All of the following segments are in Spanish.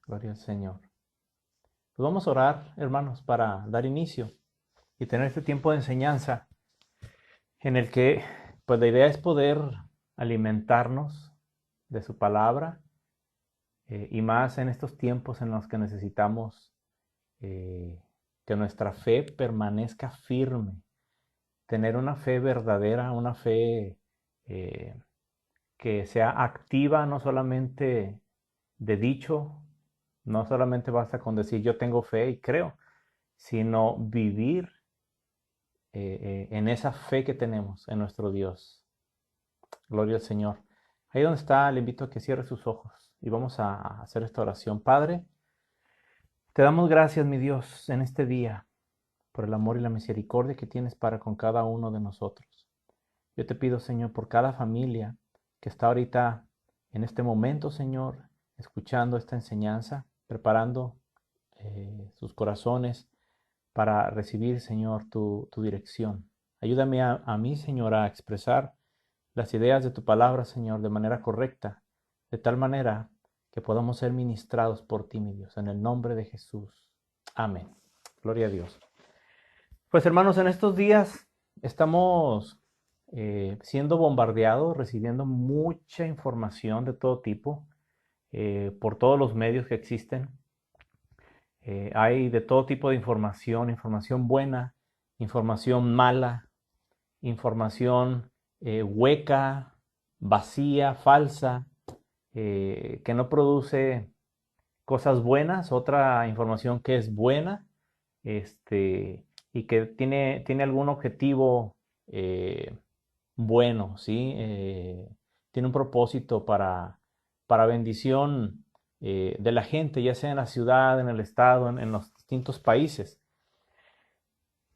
Gloria al Señor. Pues vamos a orar, hermanos, para dar inicio y tener este tiempo de enseñanza en el que, pues la idea es poder alimentarnos de su palabra y más en estos tiempos en los que necesitamos eh, que nuestra fe permanezca firme, tener una fe verdadera, una fe eh, que sea activa, no solamente de dicho, no solamente basta con decir yo tengo fe y creo, sino vivir en esa fe que tenemos en nuestro Dios. Gloria al Señor. Ahí donde está, le invito a que cierre sus ojos y vamos a hacer esta oración. Padre, te damos gracias, mi Dios, en este día por el amor y la misericordia que tienes para con cada uno de nosotros. Yo te pido, Señor, por cada familia que está ahorita en este momento, Señor, escuchando esta enseñanza, preparando sus corazones para recibir, Señor, tu dirección. Ayúdame a mí, Señor, a expresar las ideas de tu palabra, Señor, de manera correcta, de tal manera que podamos ser ministrados por ti, mi Dios, en el nombre de Jesús. Amén. Gloria a Dios. Pues hermanos, en estos días estamos siendo bombardeados, recibiendo mucha información de todo tipo por todos los medios que existen. Hay de todo tipo de información, información buena, información mala, información hueca, vacía, falsa, que no produce cosas buenas, otra información que es buena, y que tiene algún objetivo eh, bueno, ¿sí? Tiene un propósito para bendición de la gente, ya sea en la ciudad, en el estado, en los distintos países.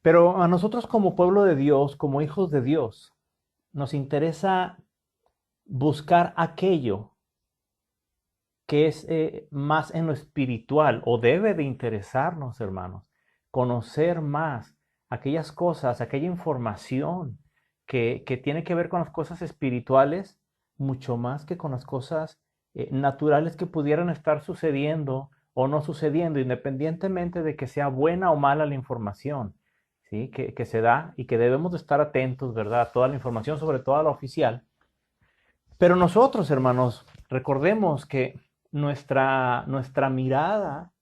Pero a nosotros como pueblo de Dios, como hijos de Dios, nos interesa buscar aquello que es más en lo espiritual, o debe de interesarnos, hermanos, conocer más aquellas cosas, aquella información que tiene que ver con las cosas espirituales, mucho más que con las cosas naturales que pudieran estar sucediendo o no sucediendo, independientemente de que sea buena o mala la información, ¿sí? Que se da y que debemos de estar atentos, ¿verdad? A toda la información, sobre todo a la oficial. Pero nosotros, hermanos, recordemos que nuestra mirada,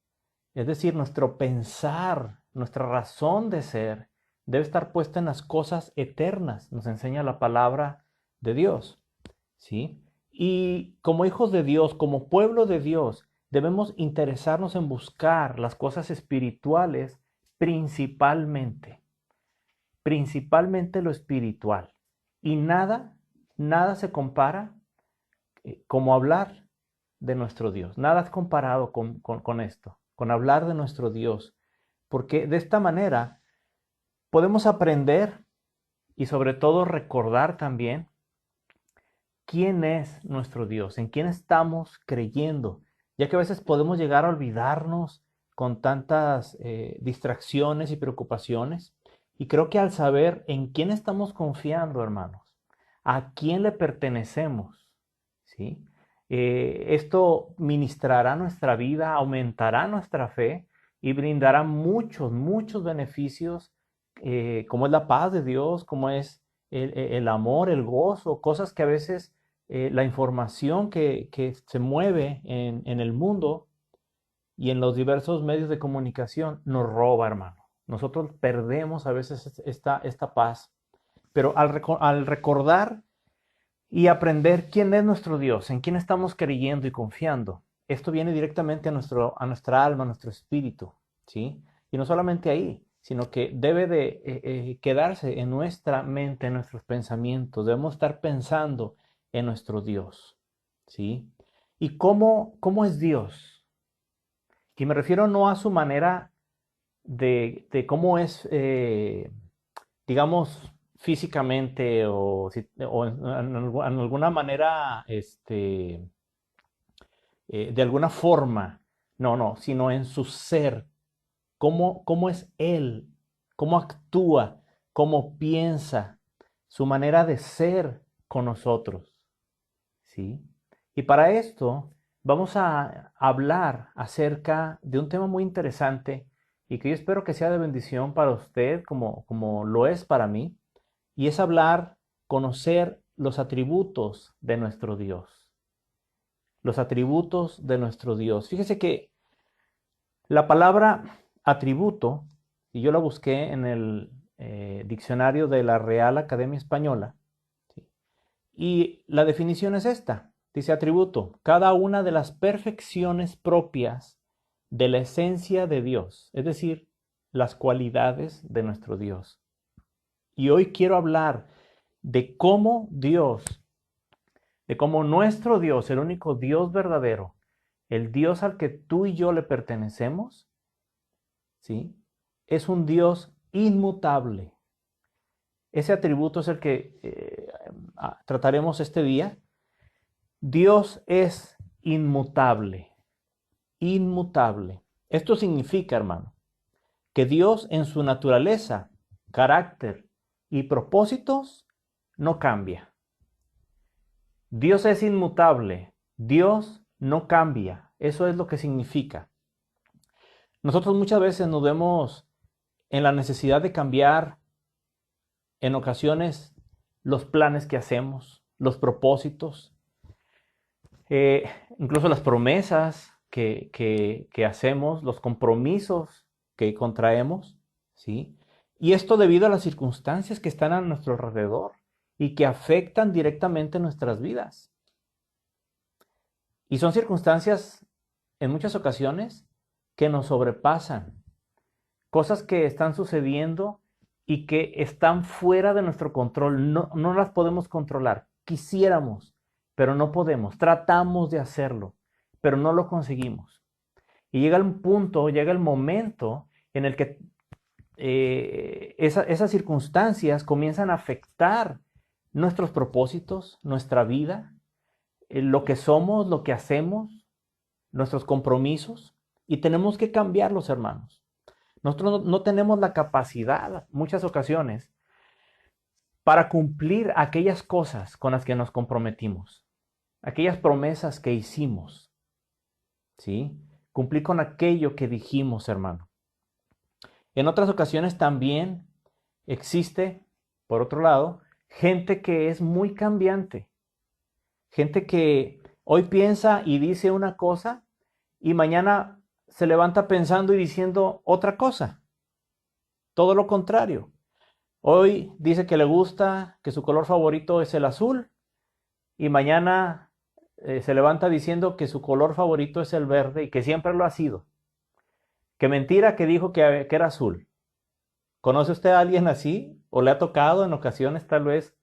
es decir, nuestro pensar, nuestra razón de ser, debe estar puesta en las cosas eternas, nos enseña la palabra de Dios, ¿sí? Y como hijos de Dios, como pueblo de Dios, debemos interesarnos en buscar las cosas espirituales principalmente, principalmente lo espiritual. Y nada se compara como hablar de nuestro Dios. Nada es comparado con esto, con hablar de nuestro Dios, porque de esta manera podemos aprender y sobre todo recordar también quién es nuestro Dios, en quién estamos creyendo, ya que a veces podemos llegar a olvidarnos con tantas distracciones y preocupaciones. Y creo que al saber en quién estamos confiando, hermanos, a quién le pertenecemos, ¿sí? Esto ministrará nuestra vida, aumentará nuestra fe y brindará muchos beneficios, como es la paz de Dios, como es el amor, el gozo, cosas que a veces la información que se mueve en el mundo y en los diversos medios de comunicación nos roba, hermano. Nosotros perdemos a veces esta paz, pero al recordar y aprender quién es nuestro Dios, en quién estamos creyendo y confiando, esto viene directamente a nuestra alma, a nuestro espíritu, ¿sí? Y no solamente ahí, sino que debe de quedarse en nuestra mente, en nuestros pensamientos. Debemos estar pensando en nuestro Dios, ¿sí? ¿Y cómo es Dios? Y me refiero no a su manera de cómo es, digamos, físicamente o en alguna manera, de alguna forma, no, sino en su ser, cómo es Él, cómo actúa, cómo piensa, su manera de ser con nosotros, ¿sí? Y para esto vamos a hablar acerca de un tema muy interesante y que yo espero que sea de bendición para usted como lo es para mí, y es hablar, conocer los atributos de nuestro Dios. Los atributos de nuestro Dios. Fíjese que la palabra atributo, y yo la busqué en el diccionario de la Real Academia Española, ¿sí? Y la definición es esta. Dice atributo, cada una de las perfecciones propias de la esencia de Dios, es decir, las cualidades de nuestro Dios. Y hoy quiero hablar de cómo Dios, de cómo nuestro Dios, el único Dios verdadero, el Dios al que tú y yo le pertenecemos, ¿sí? Es un Dios inmutable. Ese atributo es el que trataremos este día. Dios es inmutable, inmutable. Esto significa, hermano, que Dios en su naturaleza, carácter y propósitos no cambia. Dios es inmutable, Dios no cambia. Eso es lo que significa. Nosotros muchas veces nos vemos en la necesidad de cambiar en ocasiones los planes que hacemos, los propósitos, incluso las promesas que hacemos, los compromisos que contraemos, ¿sí? Y esto debido a las circunstancias que están a nuestro alrededor y que afectan directamente nuestras vidas. Y son circunstancias, en muchas ocasiones, que nos sobrepasan. Cosas que están sucediendo y que están fuera de nuestro control. No las podemos controlar. Quisiéramos, pero no podemos. Tratamos de hacerlo, pero no lo conseguimos. Y llega el punto, llega el momento en el que esas circunstancias comienzan a afectar nuestros propósitos, nuestra vida, lo que somos, lo que hacemos, nuestros compromisos, y tenemos que cambiarlos, hermanos. Nosotros no tenemos la capacidad, muchas ocasiones, para cumplir aquellas cosas con las que nos comprometimos, aquellas promesas que hicimos, ¿sí? Cumplir con aquello que dijimos, hermano. En otras ocasiones también existe, por otro lado, gente que es muy cambiante, gente que hoy piensa y dice una cosa y mañana se levanta pensando y diciendo otra cosa. Todo lo contrario. Hoy dice que le gusta, que su color favorito es el azul, y mañana se levanta diciendo que su color favorito es el verde y que siempre lo ha sido. Qué mentira que dijo que era azul. ¿Conoce usted a alguien así? ¿O le ha tocado en ocasiones tal vez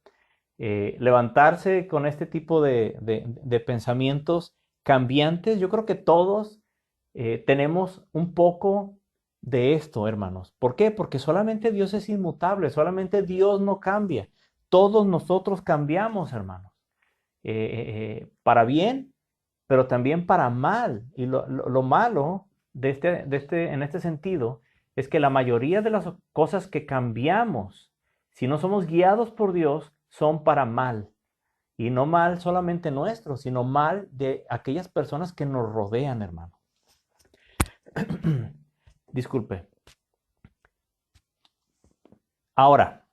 levantarse con este tipo de pensamientos cambiantes? Yo creo que todos tenemos un poco de esto, hermanos. ¿Por qué? Porque solamente Dios es inmutable, solamente Dios no cambia. Todos nosotros cambiamos, hermanos. Para bien, pero también para mal. Y lo malo en este sentido es que la mayoría de las cosas que cambiamos, si no somos guiados por Dios, son para mal. Y no mal solamente nuestro, sino mal de aquellas personas que nos rodean, hermano. Disculpe. Ahora,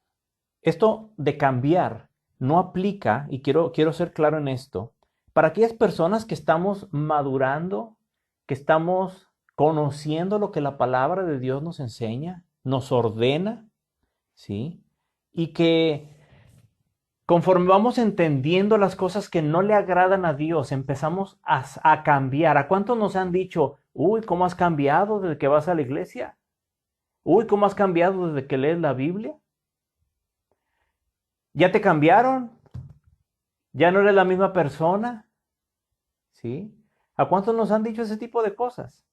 esto de cambiar no aplica, y quiero ser claro en esto, para aquellas personas que estamos madurando, que estamos conociendo lo que la palabra de Dios nos enseña, nos ordena, ¿sí? Y que conforme vamos entendiendo las cosas que no le agradan a Dios, empezamos a cambiar. ¿A cuántos nos han dicho, uy, cómo has cambiado desde que vas a la iglesia? Uy, cómo has cambiado desde que lees la Biblia? ¿Ya te cambiaron? ¿Ya no eres la misma persona? ¿Sí? ¿A cuántos nos han dicho ese tipo de cosas?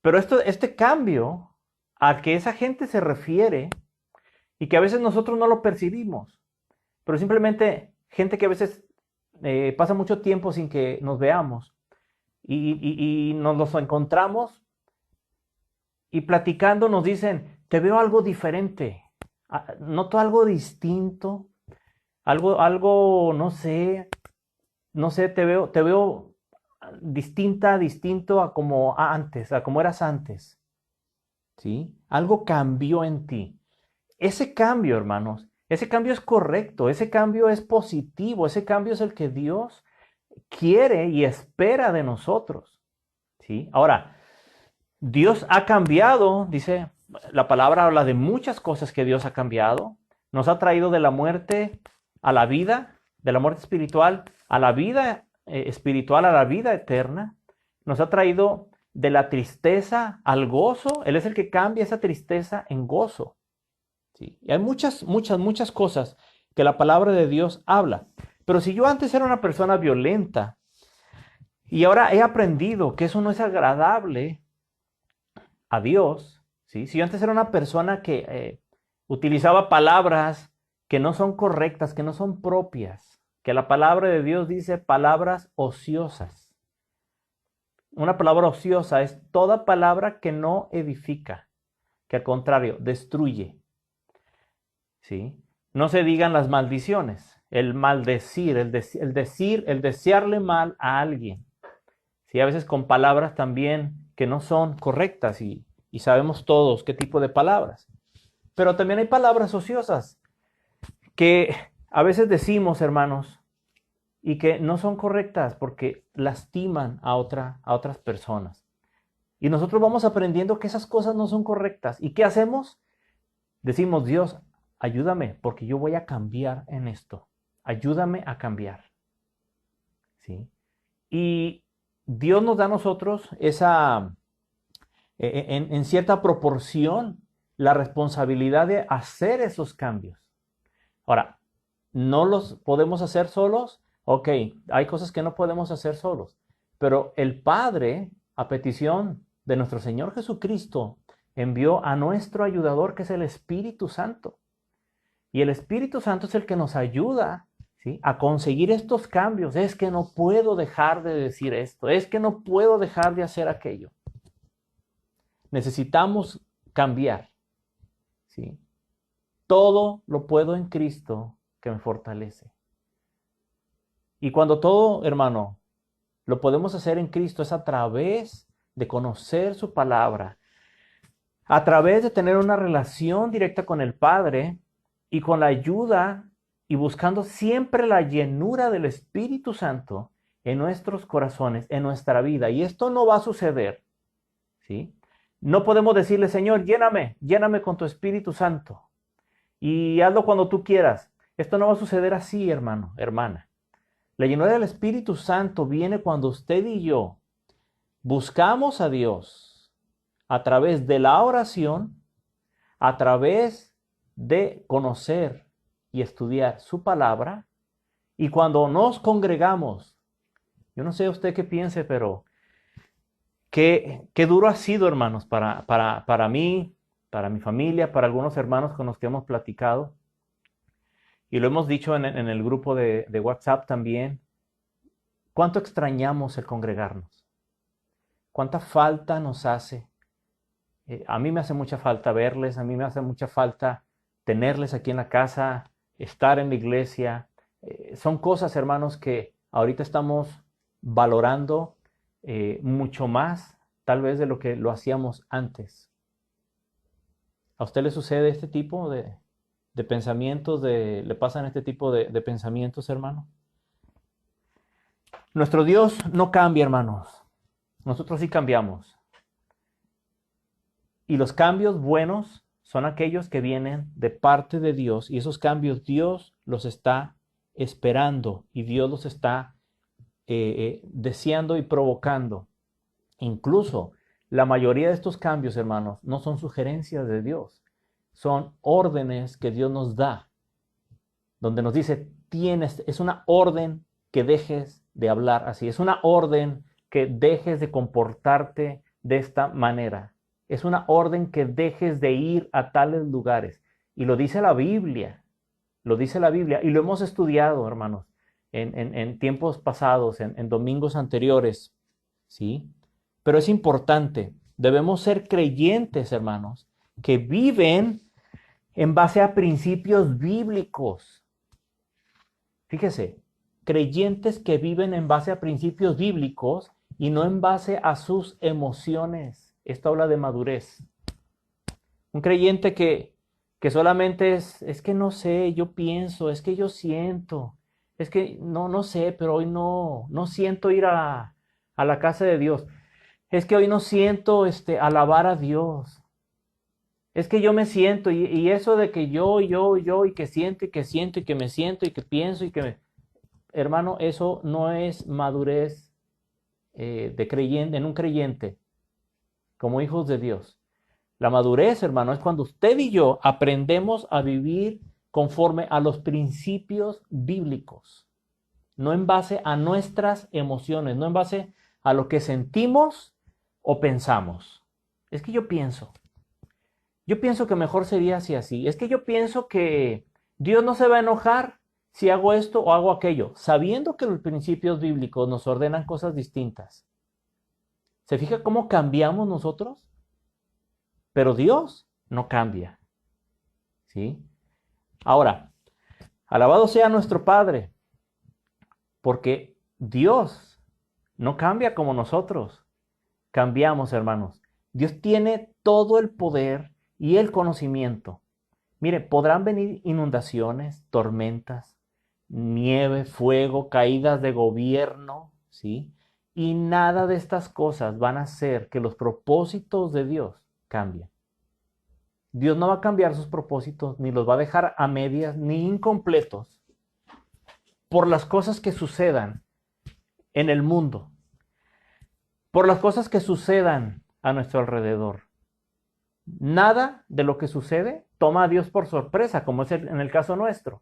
Pero este cambio al que esa gente se refiere y que a veces nosotros no lo percibimos, pero simplemente gente que a veces pasa mucho tiempo sin que nos veamos y nos los encontramos y platicando nos dicen, te veo algo diferente, noto algo distinto, algo, no sé, te veo distinto a como antes, a como eras antes. ¿Sí? Algo cambió en ti. Ese cambio, hermanos, ese cambio es correcto, ese cambio es positivo, ese cambio es el que Dios quiere y espera de nosotros. ¿Sí? Ahora, Dios ha cambiado, dice, la palabra habla de muchas cosas que Dios ha cambiado. Nos ha traído de la muerte a la vida, de la muerte espiritual a la vida espiritual, a la vida eterna. Nos ha traído de la tristeza al gozo. Él es el que cambia esa tristeza en gozo. ¿Sí? Y hay muchas cosas que la palabra de Dios habla. Pero si yo antes era una persona violenta y ahora he aprendido que eso no es agradable a Dios, ¿sí? Si yo antes era una persona que utilizaba palabras que no son correctas, que no son propias, que la palabra de Dios dice palabras ociosas. Una palabra ociosa es toda palabra que no edifica, que al contrario, destruye. ¿Sí? No se digan las maldiciones, el maldecir, el desearle mal a alguien. ¿Sí? A veces con palabras también que no son correctas y sabemos todos qué tipo de palabras. Pero también hay palabras ociosas que a veces decimos, hermanos, y que no son correctas porque lastiman a otras personas. Y nosotros vamos aprendiendo que esas cosas no son correctas. ¿Y qué hacemos? Decimos, Dios, ayúdame porque yo voy a cambiar en esto. Ayúdame a cambiar. ¿Sí? Y Dios nos da a nosotros esa, en cierta proporción, la responsabilidad de hacer esos cambios. Ahora, ¿no los podemos hacer solos? Ok, hay cosas que no podemos hacer solos. Pero el Padre, a petición de nuestro Señor Jesucristo, envió a nuestro ayudador, que es el Espíritu Santo. Y el Espíritu Santo es el que nos ayuda, ¿sí?, a conseguir estos cambios. Es que no puedo dejar de decir esto. Es que no puedo dejar de hacer aquello. Necesitamos cambiar. ¿Sí? Todo lo puedo en Cristo que me fortalece. Y cuando todo, hermano, lo podemos hacer en Cristo, es a través de conocer su palabra, a través de tener una relación directa con el Padre y con la ayuda y buscando siempre la llenura del Espíritu Santo en nuestros corazones, en nuestra vida. Y esto no va a suceder, ¿sí? No podemos decirle, Señor, lléname con tu Espíritu Santo y hazlo cuando tú quieras. Esto no va a suceder así, hermano, hermana. La llenura del Espíritu Santo viene cuando usted y yo buscamos a Dios a través de la oración, a través de conocer y estudiar su palabra, y cuando nos congregamos. Yo no sé usted qué piense, pero qué duro ha sido, hermanos, para mí, para mi familia, para algunos hermanos con los que hemos platicado. Y lo hemos dicho en el grupo de WhatsApp también. ¿Cuánto extrañamos el congregarnos? ¿Cuánta falta nos hace? A mí me hace mucha falta verles, a mí me hace mucha falta tenerles aquí en la casa, estar en la iglesia. Son cosas, hermanos, que ahorita estamos valorando mucho más, tal vez, de lo que lo hacíamos antes. ¿A usted le sucede este tipo de pensamientos, le pasan este tipo de pensamientos, hermano? Nuestro Dios no cambia, hermanos. Nosotros sí cambiamos. Y los cambios buenos son aquellos que vienen de parte de Dios. Y esos cambios Dios los está esperando y Dios los está deseando y provocando. Incluso la mayoría de estos cambios, hermanos, no son sugerencias de Dios. Son órdenes que Dios nos da. Donde nos dice, es una orden que dejes de hablar así. Es una orden que dejes de comportarte de esta manera. Es una orden que dejes de ir a tales lugares. Y lo dice la Biblia. Lo dice la Biblia. Y lo hemos estudiado, hermanos, en tiempos pasados, en domingos anteriores. ¿Sí? Pero es importante. Debemos ser creyentes, hermanos, que viven en base a principios bíblicos. Fíjese, creyentes que viven en base a principios bíblicos y no en base a sus emociones. Esto habla de madurez. Un creyente que solamente es que no sé, yo pienso, es que yo siento, es que no sé, pero hoy no siento ir a la casa de Dios. Es que hoy no siento alabar a Dios. Es que yo me siento, y eso de que yo, y que siento, y que siento, y que me siento, y que pienso, y que me... Hermano, eso no es madurez de creyente, en un creyente, como hijos de Dios. La madurez, hermano, es cuando usted y yo aprendemos a vivir conforme a los principios bíblicos, no en base a nuestras emociones, no en base a lo que sentimos o pensamos. Es que yo pienso que mejor sería así, así. Es que yo pienso que Dios no se va a enojar si hago esto o hago aquello, sabiendo que los principios bíblicos nos ordenan cosas distintas. ¿Se fija cómo cambiamos nosotros? Pero Dios no cambia, ¿sí? Ahora, alabado sea nuestro Padre, porque Dios no cambia como nosotros. Cambiamos, hermanos. Dios tiene todo el poder y el conocimiento. Mire, podrán venir inundaciones, tormentas, nieve, fuego, caídas de gobierno, ¿sí? Y nada de estas cosas van a hacer que los propósitos de Dios cambien. Dios no va a cambiar sus propósitos, ni los va a dejar a medias, ni incompletos, por las cosas que sucedan en el mundo, por las cosas que sucedan a nuestro alrededor. Nada de lo que sucede toma a Dios por sorpresa, como es en el caso nuestro.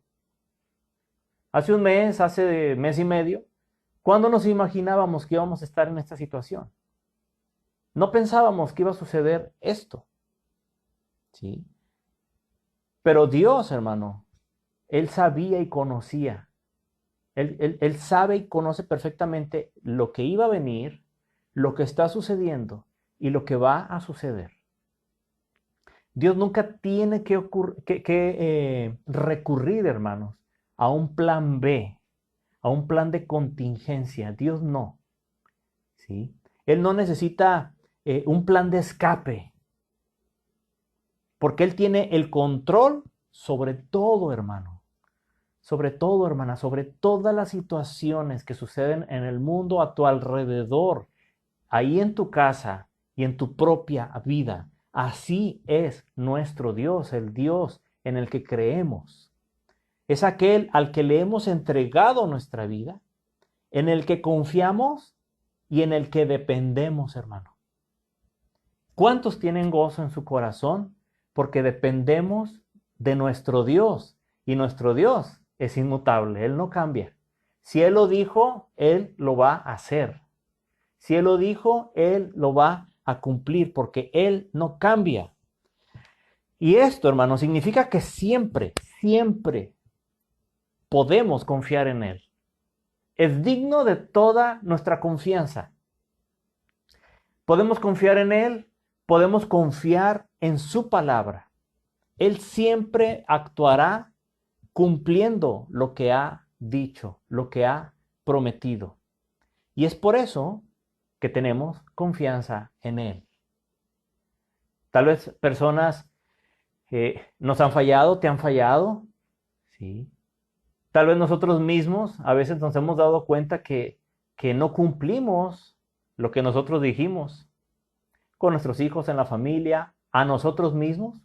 Hace un mes, hace mes y medio, ¿cuándo nos imaginábamos que íbamos a estar en esta situación? No pensábamos que iba a suceder esto, ¿sí? Pero Dios, hermano, Él sabía y conocía. Él sabe y conoce perfectamente lo que iba a venir, lo que está sucediendo y lo que va a suceder. Dios nunca tiene que recurrir, hermanos, a un plan B, a un plan de contingencia. Dios no, ¿sí? Él no necesita un plan de escape, porque Él tiene el control sobre todo, hermano. Sobre todo, hermana, sobre todas las situaciones que suceden en el mundo a tu alrededor, ahí en tu casa y en tu propia vida. Así es nuestro Dios, el Dios en el que creemos. Es aquel al que le hemos entregado nuestra vida, en el que confiamos y en el que dependemos, hermano. ¿Cuántos tienen gozo en su corazón? Porque dependemos de nuestro Dios. Y nuestro Dios es inmutable, Él no cambia. Si Él lo dijo, Él lo va a hacer. Si Él lo dijo, Él lo va a cumplir, porque Él no cambia. Y esto, hermano, significa que siempre, siempre podemos confiar en Él. Es digno de toda nuestra confianza. Podemos confiar en Él, podemos confiar en su palabra. Él siempre actuará cumpliendo lo que ha dicho, lo que ha prometido. Y es por eso que tenemos confianza en Él. Tal vez personas nos han fallado, te han fallado, ¿sí? Tal vez nosotros mismos a veces nos hemos dado cuenta que no cumplimos lo que nosotros dijimos con nuestros hijos, en la familia, a nosotros mismos,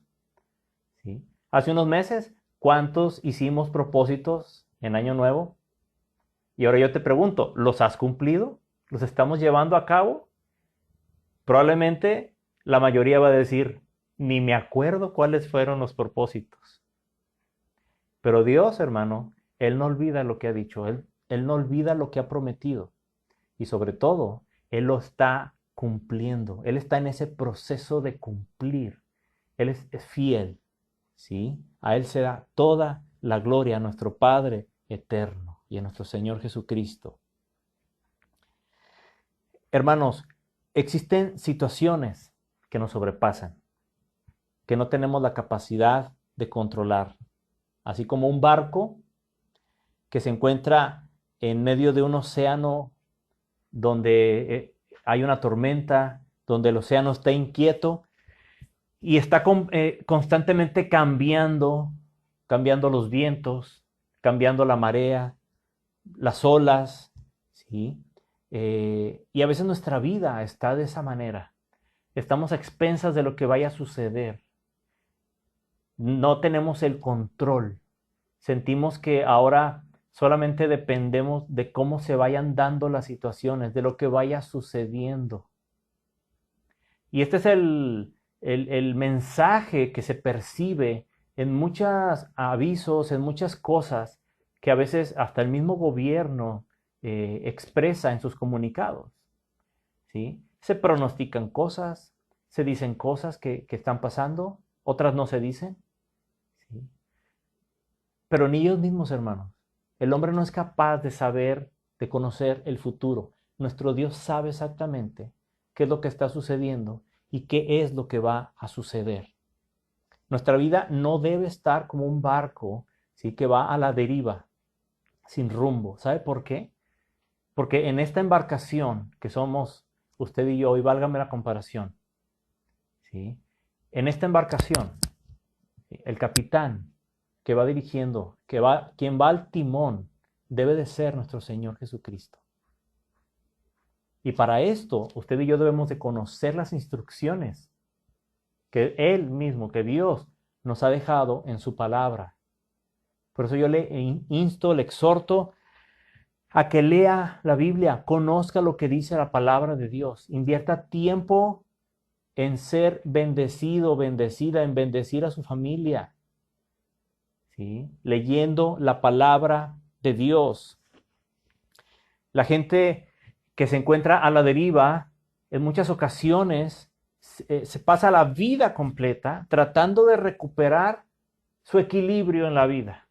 ¿sí? Hace unos meses, ¿cuántos hicimos propósitos en Año Nuevo? Y ahora yo te pregunto, ¿los has cumplido? ¿Los estamos llevando a cabo? Probablemente la mayoría va a decir, ni me acuerdo cuáles fueron los propósitos. Pero Dios, hermano, Él no olvida lo que ha dicho, Él no olvida lo que ha prometido. Y sobre todo, Él lo está cumpliendo. Él está en ese proceso de cumplir. Él es fiel, ¿sí? A Él se da toda la gloria, a nuestro Padre eterno y a nuestro Señor Jesucristo. Hermanos, existen situaciones que nos sobrepasan, que no tenemos la capacidad de controlar. Así como un barco que se encuentra en medio de un océano donde hay una tormenta, donde el océano está inquieto y está constantemente cambiando los vientos, cambiando la marea, las olas, ¿sí? Y a veces nuestra vida está de esa manera. Estamos a expensas de lo que vaya a suceder. No tenemos el control. Sentimos que ahora solamente dependemos de cómo se vayan dando las situaciones, de lo que vaya sucediendo. Y este es el mensaje que se percibe en muchos avisos, en muchas cosas que a veces hasta el mismo gobierno expresa en sus comunicados, ¿sí? Se pronostican cosas, se dicen cosas que están pasando, otras no se dicen, ¿sí? Pero ni ellos mismos, hermanos. El hombre no es capaz de saber, de conocer el futuro. Nuestro Dios sabe exactamente qué es lo que está sucediendo y qué es lo que va a suceder. Nuestra vida no debe estar como un barco, ¿sí?, que va a la deriva, sin rumbo. ¿Sabe por qué? Porque en esta embarcación que somos usted y yo, y válgame la comparación, ¿sí?, en esta embarcación, ¿sí?, el capitán que va dirigiendo, quien va al timón, debe de ser nuestro Señor Jesucristo. Y para esto, usted y yo debemos de conocer las instrucciones que Él mismo, que Dios nos ha dejado en su palabra. Por eso yo le insto, le exhorto a que lea la Biblia, conozca lo que dice la palabra de Dios, invierta tiempo en ser bendecido, bendecida, en bendecir a su familia, ¿sí?, leyendo la palabra de Dios. La gente que se encuentra a la deriva, en muchas ocasiones, se pasa la vida completa tratando de recuperar su equilibrio en la vida.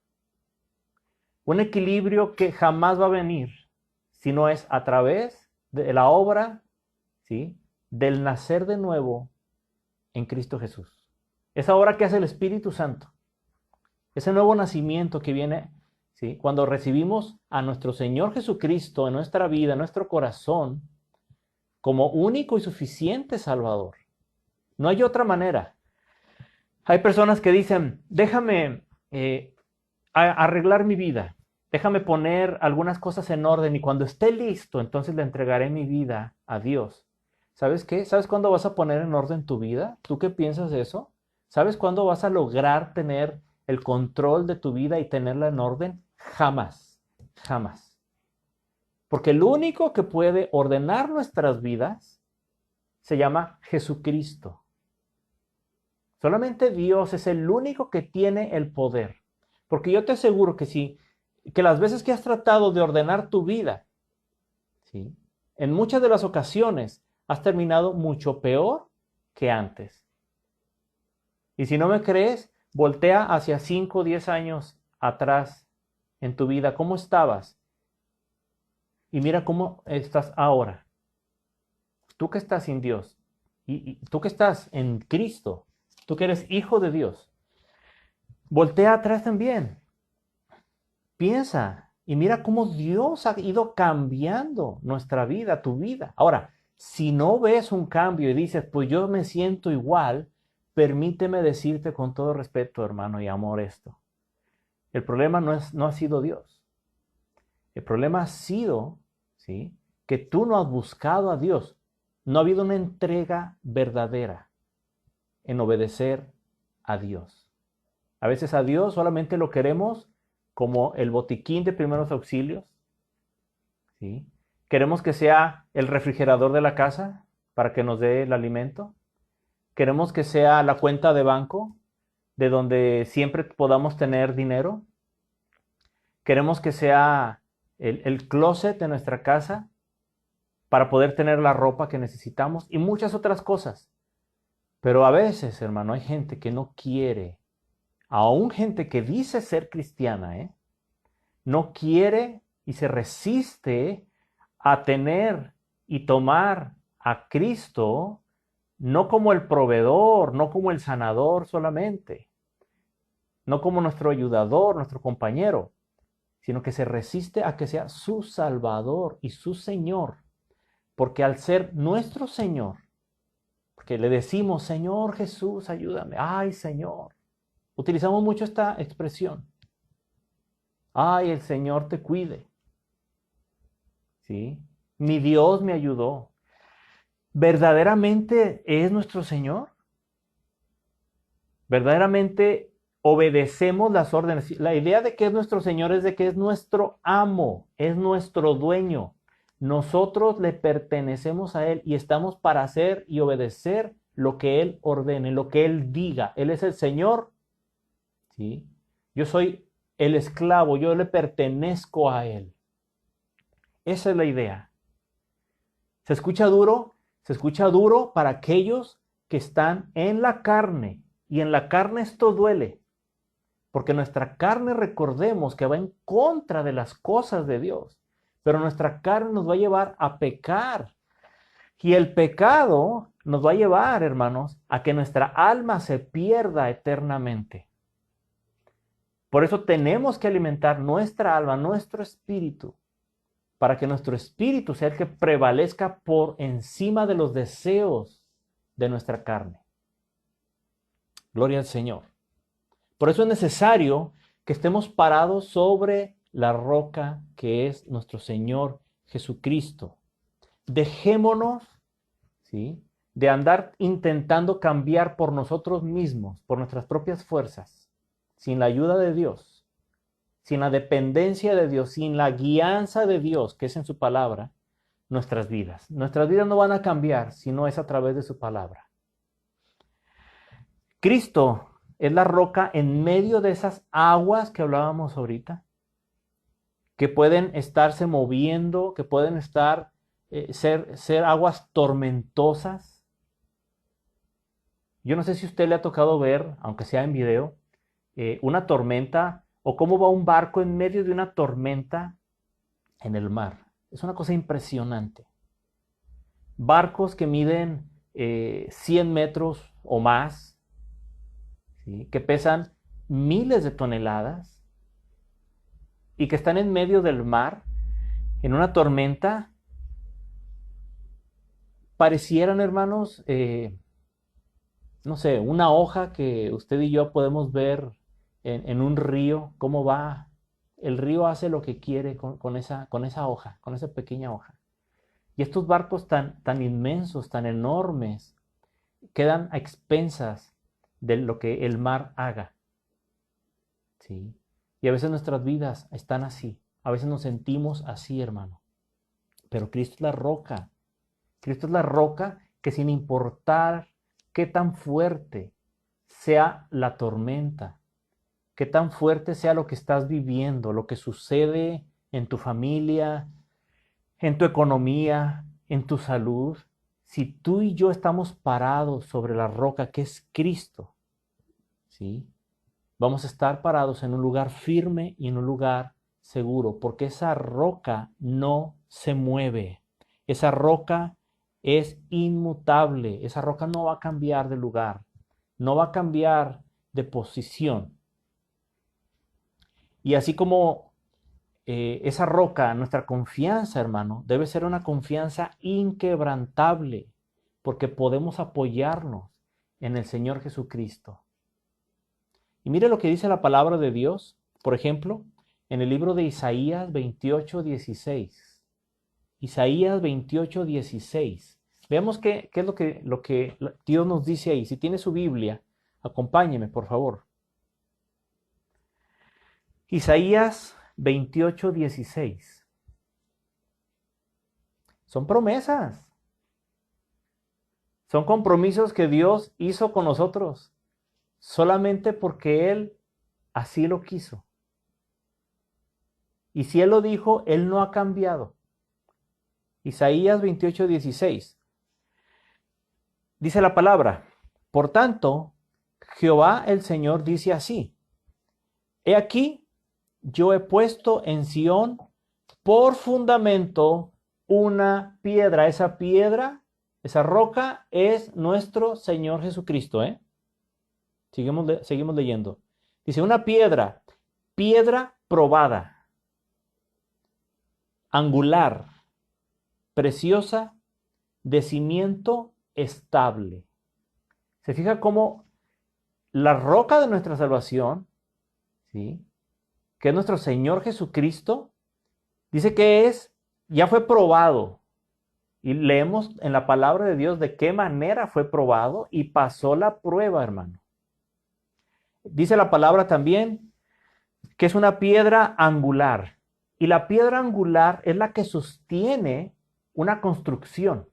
Un equilibrio que jamás va a venir si no es a través de la obra, ¿sí?, del nacer de nuevo en Cristo Jesús. Esa obra que hace el Espíritu Santo. Ese nuevo nacimiento que viene, ¿sí?, cuando recibimos a nuestro Señor Jesucristo en nuestra vida, en nuestro corazón, como único y suficiente Salvador. No hay otra manera. Hay personas que dicen, déjame arreglar mi vida, déjame poner algunas cosas en orden y cuando esté listo, entonces le entregaré mi vida a Dios. ¿Sabes qué? ¿Sabes cuándo vas a poner en orden tu vida? ¿Tú qué piensas de eso? ¿Sabes cuándo vas a lograr tener el control de tu vida y tenerla en orden? Jamás, jamás. Porque el único que puede ordenar nuestras vidas se llama Jesucristo. Solamente Dios es el único que tiene el poder. Porque yo te aseguro que las veces que has tratado de ordenar tu vida, ¿sí?, en muchas de las ocasiones has terminado mucho peor que antes. Y si no me crees, voltea hacia 5 o 10 años atrás en tu vida, ¿cómo estabas? Y mira cómo estás ahora. Tú que estás sin Dios, y tú que estás en Cristo, tú que eres hijo de Dios, voltea atrás también. Piensa y mira cómo Dios ha ido cambiando nuestra vida, tu vida. Ahora, si no ves un cambio y dices, pues yo me siento igual, permíteme decirte con todo respeto, hermano y amor, esto. El problema no ha sido Dios. El problema ha sido, ¿sí?, que tú no has buscado a Dios. No ha habido una entrega verdadera en obedecer a Dios. A veces a Dios solamente lo queremos como el botiquín de primeros auxilios, ¿sí? Queremos que sea el refrigerador de la casa para que nos dé el alimento. Queremos que sea la cuenta de banco de donde siempre podamos tener dinero. Queremos que sea el closet de nuestra casa para poder tener la ropa que necesitamos y muchas otras cosas. Pero a veces, hermano, hay gente que no quiere, aún gente que dice ser cristiana, no quiere y se resiste a tener y tomar a Cristo no como el proveedor, no como el sanador solamente, no como nuestro ayudador, nuestro compañero, sino que se resiste a que sea su Salvador y su Señor. Porque al ser nuestro Señor, porque le decimos, Señor Jesús, ayúdame. Ay, Señor. Utilizamos mucho esta expresión. Ay, el Señor te cuide. ¿Sí? Mi Dios me ayudó. ¿Verdaderamente es nuestro Señor? ¿Verdaderamente obedecemos las órdenes? La idea de que es nuestro Señor es de que es nuestro amo, es nuestro dueño. Nosotros le pertenecemos a Él y estamos para hacer y obedecer lo que Él ordene, lo que Él diga. Él es el Señor. ¿Sí? Yo soy el esclavo, yo le pertenezco a Él. Esa es la idea. ¿Se escucha duro? Se escucha duro para aquellos que están en la carne. Y en la carne esto duele. Porque nuestra carne, recordemos que va en contra de las cosas de Dios. Pero nuestra carne nos va a llevar a pecar. Y el pecado nos va a llevar, hermanos, a que nuestra alma se pierda eternamente. Por eso tenemos que alimentar nuestra alma, nuestro espíritu, para que nuestro espíritu sea el que prevalezca por encima de los deseos de nuestra carne. Gloria al Señor. Por eso es necesario que estemos parados sobre la roca que es nuestro Señor Jesucristo. Dejémonos, ¿sí?, de andar intentando cambiar por nosotros mismos, por nuestras propias fuerzas, sin la ayuda de Dios, sin la dependencia de Dios, sin la guianza de Dios, que es en su palabra, nuestras vidas. Nuestras vidas no van a cambiar si no es a través de su palabra. Cristo es la roca en medio de esas aguas que hablábamos ahorita, que pueden estarse moviendo, que pueden ser aguas tormentosas. Yo no sé si a usted le ha tocado ver, aunque sea en video, una tormenta o cómo va un barco en medio de una tormenta en el mar. Es una cosa impresionante. Barcos que miden 100 metros o más, ¿sí?, que pesan miles de toneladas y que están en medio del mar en una tormenta. Parecieran, hermanos, no sé, una hoja que usted y yo podemos ver en un río, cómo va. El río hace lo que quiere con esa hoja, con esa pequeña hoja. Y estos barcos tan inmensos, tan enormes, quedan a expensas de lo que el mar haga. ¿Sí? Y a veces nuestras vidas están así. A veces nos sentimos así, hermano. Pero Cristo es la roca. Cristo es la roca que, sin importar qué tan fuerte sea la tormenta, qué tan fuerte sea lo que estás viviendo, lo que sucede en tu familia, en tu economía, en tu salud, si tú y yo estamos parados sobre la roca que es Cristo, ¿sí?, vamos a estar parados en un lugar firme y en un lugar seguro, porque esa roca no se mueve. Esa roca es inmutable. Esa roca no va a cambiar de lugar, no va a cambiar de posición. Y así como esa roca, nuestra confianza, hermano, debe ser una confianza inquebrantable, porque podemos apoyarnos en el Señor Jesucristo. Y mire lo que dice la palabra de Dios, por ejemplo, en el libro de Isaías 28:16. Isaías 28:16. Veamos qué es lo que Dios nos dice ahí. Si tiene su Biblia, acompáñeme, por favor. Isaías 28:16. Son promesas. Son compromisos que Dios hizo con nosotros, solamente porque Él así lo quiso. Y si Él lo dijo, Él no ha cambiado. Isaías 28:16. Dice la palabra: por tanto, Jehová el Señor dice así: he aquí, yo he puesto en Sión por fundamento una piedra. Esa piedra, esa roca, es nuestro Señor Jesucristo. Seguimos leyendo. Dice: una piedra probada. angular, preciosa, de cimiento estable. Se fija cómo la roca de nuestra salvación, ¿sí?, que es nuestro Señor Jesucristo, dice que ya fue probado. Y leemos en la palabra de Dios de qué manera fue probado y pasó la prueba, hermano. Dice la palabra también que es una piedra angular. Y la piedra angular es la que sostiene una construcción,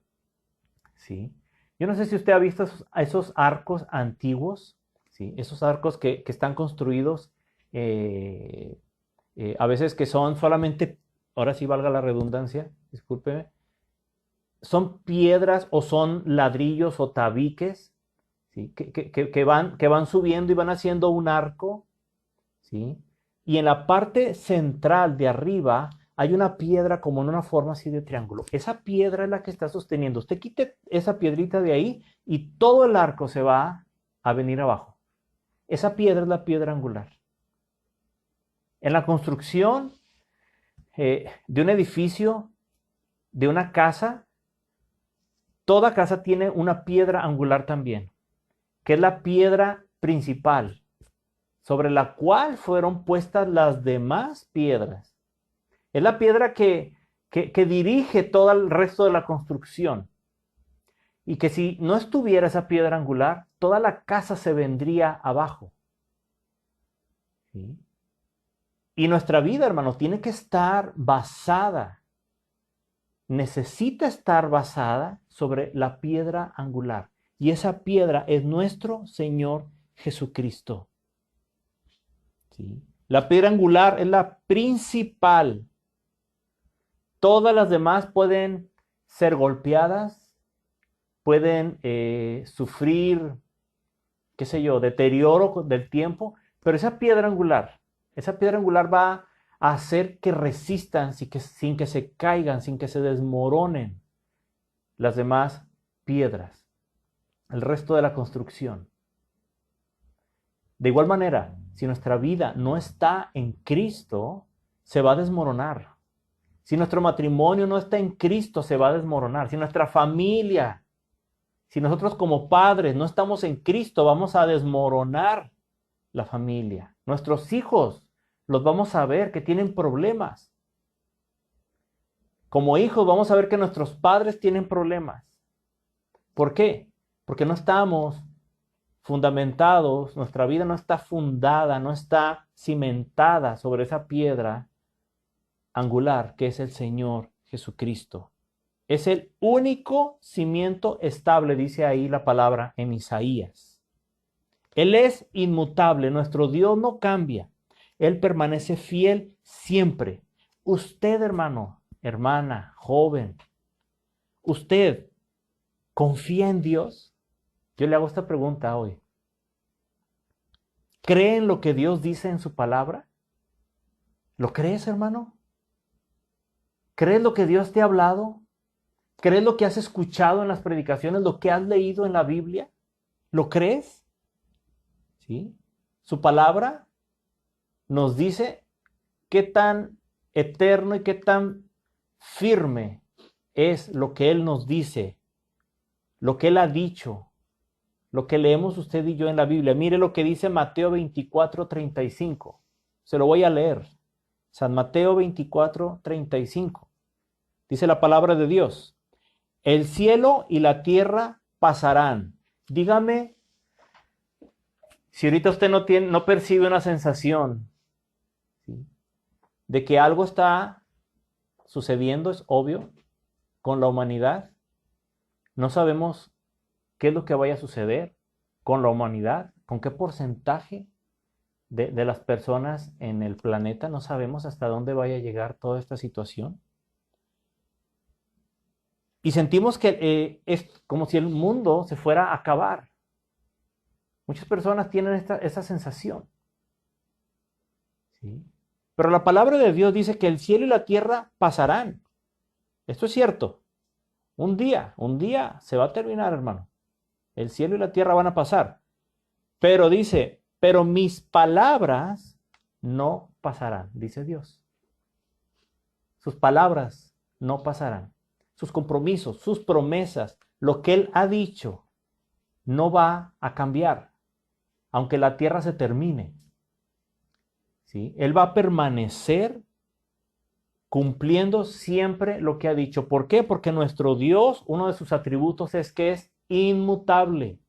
¿sí? Yo no sé si usted ha visto esos arcos antiguos, ¿sí? Esos arcos que están construidos, a veces que son solamente, ahora sí valga la redundancia, discúlpeme, son piedras o son ladrillos o tabiques, ¿sí?, que van subiendo y van haciendo un arco, ¿sí? Y en la parte central de arriba hay una piedra como en una forma así de triángulo. Esa piedra es la que está sosteniendo. Usted quite esa piedrita de ahí y todo el arco se va a venir abajo. Esa piedra es la piedra angular. En la construcción de un edificio, de una casa, toda casa tiene una piedra angular también, que es la piedra principal, sobre la cual fueron puestas las demás piedras. Es la piedra que dirige todo el resto de la construcción. Y que si no estuviera esa piedra angular, toda la casa se vendría abajo. ¿Sí? Y nuestra vida, hermanos, tiene que estar basada, necesita estar basada sobre la piedra angular. Y esa piedra es nuestro Señor Jesucristo. ¿Sí? La piedra angular es la principal. Todas las demás pueden ser golpeadas, pueden sufrir, qué sé yo, deterioro del tiempo, pero esa piedra angular va a hacer que resistan sin que se caigan, sin que se desmoronen las demás piedras, el resto de la construcción. De igual manera, si nuestra vida no está en Cristo, se va a desmoronar. Si nuestro matrimonio no está en Cristo, se va a desmoronar. Si nuestra familia, si nosotros como padres no estamos en Cristo, vamos a desmoronar la familia. Nuestros hijos los vamos a ver que tienen problemas. Como hijos vamos a ver que nuestros padres tienen problemas. ¿Por qué? Porque no estamos fundamentados, nuestra vida no está fundada, no está cimentada sobre esa piedra angular que es el Señor Jesucristo. Es el único cimiento estable, dice ahí la palabra en Isaías. Él es inmutable, nuestro Dios no cambia. Él permanece fiel siempre. Usted, hermano, hermana, joven, ¿usted confía en Dios? Yo le hago esta pregunta hoy. ¿Cree en lo que Dios dice en su palabra? ¿Lo crees, hermano? ¿Crees lo que Dios te ha hablado? ¿Crees lo que has escuchado en las predicaciones, lo que has leído en la Biblia? ¿Lo crees? ¿Sí? Su palabra nos dice qué tan eterno y qué tan firme es lo que Él nos dice, lo que Él ha dicho, lo que leemos usted y yo en la Biblia. Mire lo que dice Mateo 24:35. Se lo voy a leer. San Mateo 24:35. Dice la palabra de Dios: el cielo y la tierra pasarán. Dígame si ahorita usted no percibe una sensación, ¿sí?, de que algo está sucediendo, es obvio, con la humanidad. No sabemos qué es lo que vaya a suceder con la humanidad, con qué porcentaje de las personas en el planeta. No sabemos hasta dónde vaya a llegar toda esta situación. Y sentimos que es como si el mundo se fuera a acabar. Muchas personas tienen esa sensación. ¿Sí? Pero la palabra de Dios dice que el cielo y la tierra pasarán. Esto es cierto. Un día se va a terminar, hermano. El cielo y la tierra van a pasar. Pero dice, pero mis palabras no pasarán, dice Dios. sus palabras no pasarán. Sus compromisos, sus promesas, lo que Él ha dicho, no va a cambiar, aunque la tierra se termine. ¿Sí? Él va a permanecer cumpliendo siempre lo que ha dicho. ¿Por qué? Porque nuestro Dios, uno de sus atributos es que es inmutable.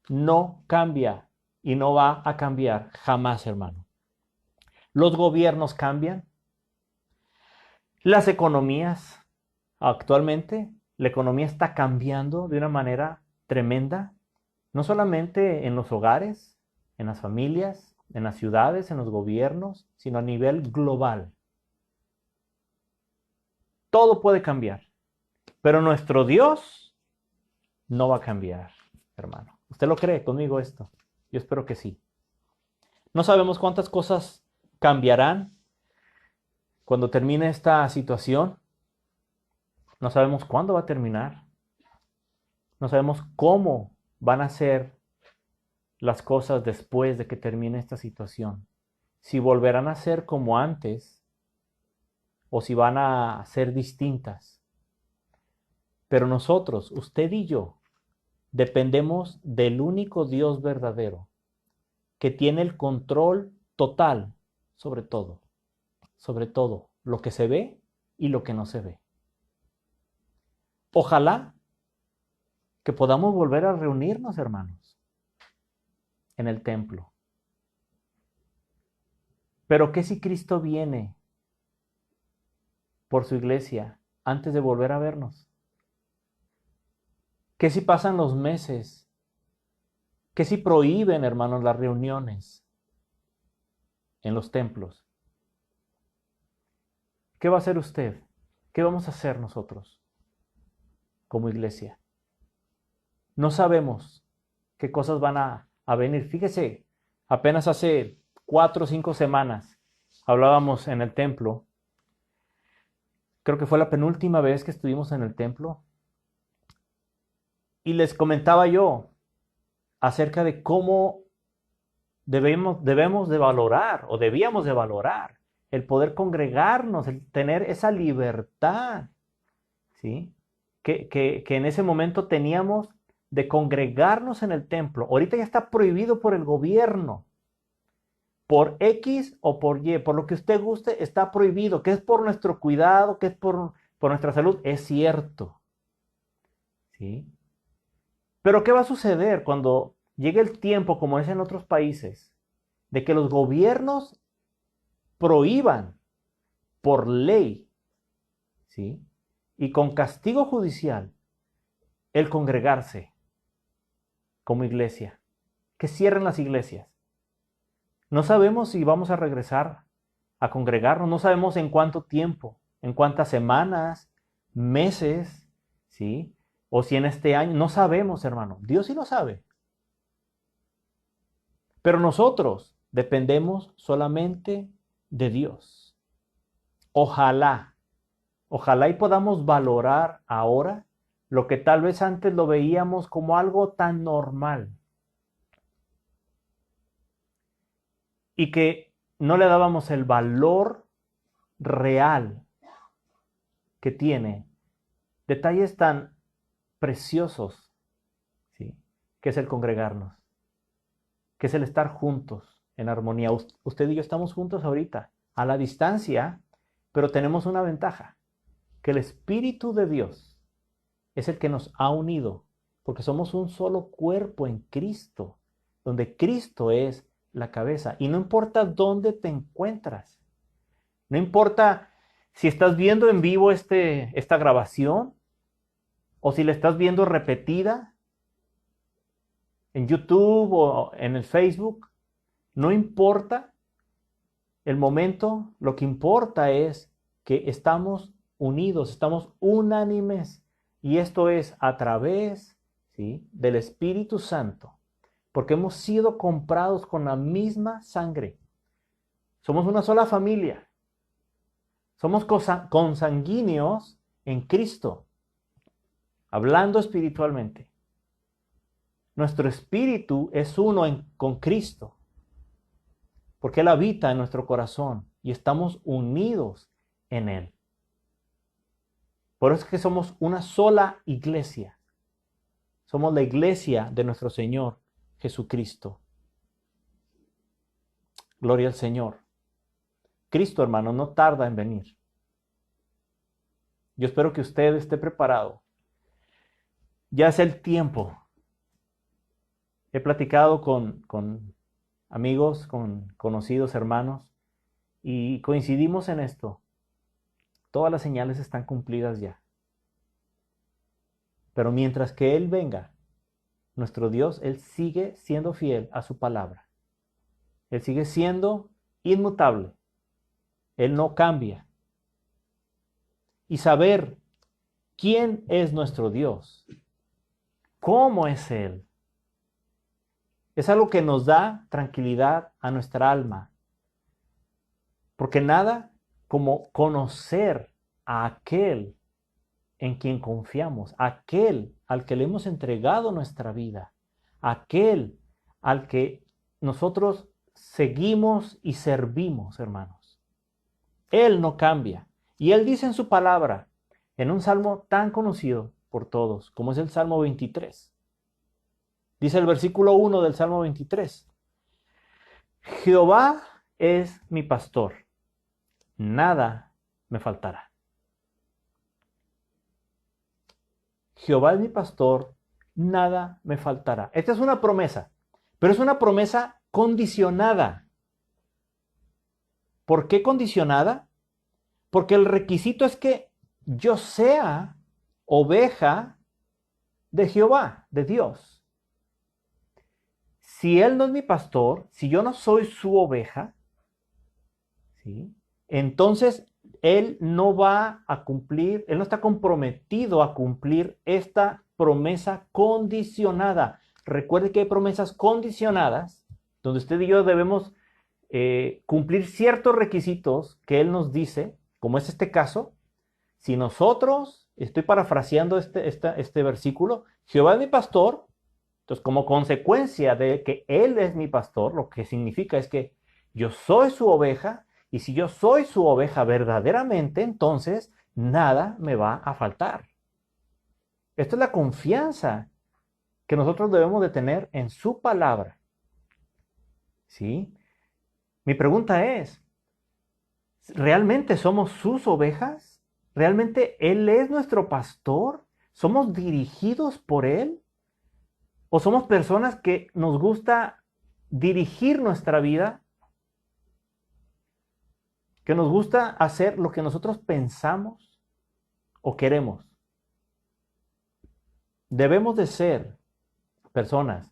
No cambia y no va a cambiar jamás, hermano. Los gobiernos cambian. Las economías, actualmente, la economía está cambiando de una manera tremenda, no solamente en los hogares, en las familias, en las ciudades, en los gobiernos, sino a nivel global. Todo puede cambiar, pero nuestro Dios no va a cambiar, hermano. ¿Usted lo cree conmigo esto? Yo espero que sí. No sabemos cuántas cosas cambiarán cuando termine esta situación. No sabemos cuándo va a terminar. No sabemos cómo van a ser las cosas después de que termine esta situación. Si volverán a ser como antes o si van a ser distintas. Pero nosotros, usted y yo, dependemos del único Dios verdadero, que tiene el control total sobre todo lo que se ve y lo que no se ve. Ojalá que podamos volver a reunirnos, hermanos, en el templo. Pero ¿qué si Cristo viene por su iglesia antes de volver a vernos? ¿Qué si pasan los meses? ¿Qué si prohíben, hermanos, las reuniones en los templos? ¿Qué va a hacer usted? ¿Qué vamos a hacer nosotros como iglesia? No sabemos qué cosas van a venir. Fíjese, apenas hace 4 o 5 semanas hablábamos en el templo. Creo que fue la penúltima vez que estuvimos en el templo. Y les comentaba yo acerca de cómo debemos de valorar o debíamos de valorar el poder congregarnos, el tener esa libertad, ¿sí? Que en ese momento teníamos de congregarnos en el templo. Ahorita ya está prohibido por el gobierno, por X o por Y, por lo que usted guste, está prohibido, que es por nuestro cuidado, que es por nuestra salud, es cierto, ¿sí? Pero ¿qué va a suceder cuando llegue el tiempo, como es en otros países, de que los gobiernos prohíban por ley, ¿sí? Y con castigo judicial, el congregarse como iglesia, que cierren las iglesias? No sabemos si vamos a regresar a congregarnos, no sabemos en cuánto tiempo, en cuántas semanas, meses, ¿sí? O si en este año, no sabemos, hermano. Dios sí lo sabe. Pero nosotros dependemos solamente de Dios. Ojalá y podamos valorar ahora lo que tal vez antes lo veíamos como algo tan normal y que no le dábamos el valor real que tiene detalles tan preciosos, ¿sí? Que es el congregarnos, que es el estar juntos en armonía. Usted y yo estamos juntos ahorita, a la distancia, pero tenemos una ventaja, que el Espíritu de Dios es el que nos ha unido, porque somos un solo cuerpo en Cristo, donde Cristo es la cabeza. Y no importa dónde te encuentras, no importa si estás viendo en vivo esta grabación o si la estás viendo repetida en YouTube o en el Facebook, no importa el momento, lo que importa es que estamos unidos, estamos unánimes. Y esto es a través, ¿sí?, del Espíritu Santo, porque hemos sido comprados con la misma sangre. Somos una sola familia. Somos consanguíneos en Cristo, hablando espiritualmente. Nuestro espíritu es uno con Cristo, porque Él habita en nuestro corazón y estamos unidos en Él. Por eso es que somos una sola iglesia. Somos la iglesia de nuestro Señor Jesucristo. Gloria al Señor. Cristo, hermano, no tarda en venir. Yo espero que usted esté preparado. Ya es el tiempo. He platicado con amigos, con conocidos hermanos, y coincidimos en esto. Todas las señales están cumplidas ya. Pero mientras que Él venga, nuestro Dios, Él sigue siendo fiel a su palabra. Él sigue siendo inmutable. Él no cambia. Y saber quién es nuestro Dios, cómo es Él, es algo que nos da tranquilidad a nuestra alma. Porque nada como conocer a aquel en quien confiamos, aquel al que le hemos entregado nuestra vida, aquel al que nosotros seguimos y servimos, hermanos. Él no cambia. Y Él dice en su palabra, en un salmo tan conocido por todos, como es el Salmo 23. Dice el versículo 1 del Salmo 23. Jehová es mi pastor, nada me faltará. Jehová es mi pastor, nada me faltará. Esta es una promesa, pero es una promesa condicionada. ¿Por qué condicionada? Porque el requisito es que yo sea oveja de Jehová, de Dios. Si Él no es mi pastor, si yo no soy su oveja, ¿sí? Entonces Él no va a cumplir, Él no está comprometido a cumplir esta promesa condicionada. Recuerde que hay promesas condicionadas, donde usted y yo debemos cumplir ciertos requisitos que Él nos dice, como es este caso. Si nosotros, estoy parafraseando este versículo, Jehová es mi pastor, entonces como consecuencia de que Él es mi pastor, lo que significa es que yo soy su oveja, y si yo soy su oveja verdaderamente, entonces nada me va a faltar. Esta es la confianza que nosotros debemos de tener en su palabra. ¿Sí? Mi pregunta es, ¿realmente somos sus ovejas? ¿Realmente Él es nuestro pastor? ¿Somos dirigidos por Él? ¿O somos personas que nos gusta dirigir nuestra vida? ¿Que nos gusta hacer lo que nosotros pensamos o queremos? Debemos de ser personas,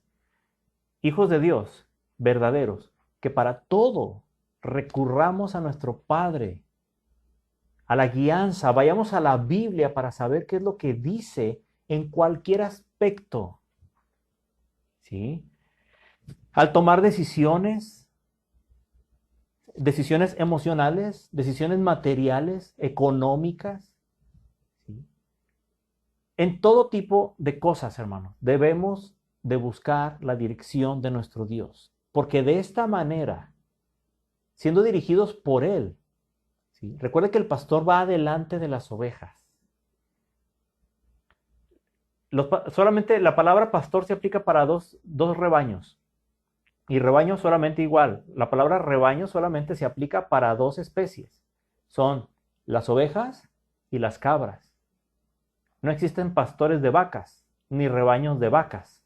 hijos de Dios, verdaderos, que para todo recurramos a nuestro Padre, a la guianza, vayamos a la Biblia para saber qué es lo que dice en cualquier aspecto. ¿Sí? Al tomar decisiones emocionales, decisiones materiales, económicas, ¿sí? En todo tipo de cosas, hermanos, debemos de buscar la dirección de nuestro Dios, porque de esta manera, siendo dirigidos por Él, ¿sí? Recuerde que el pastor va adelante de las ovejas. Solamente la palabra pastor se aplica para dos rebaños. Y rebaño solamente igual. La palabra rebaño solamente se aplica para dos especies. Son las ovejas y las cabras. No existen pastores de vacas, ni rebaños de vacas,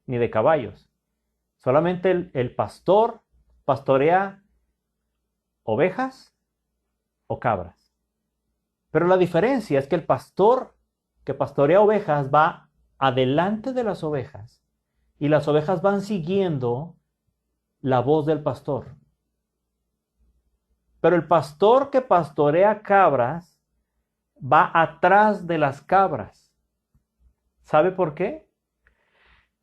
ni de caballos. Solamente el pastor pastorea ovejas o cabras. Pero la diferencia es que el pastor que pastorea ovejas va adelante de las ovejas y las ovejas van siguiendo la voz del pastor. Pero el pastor que pastorea cabras va atrás de las cabras. ¿Sabe por qué?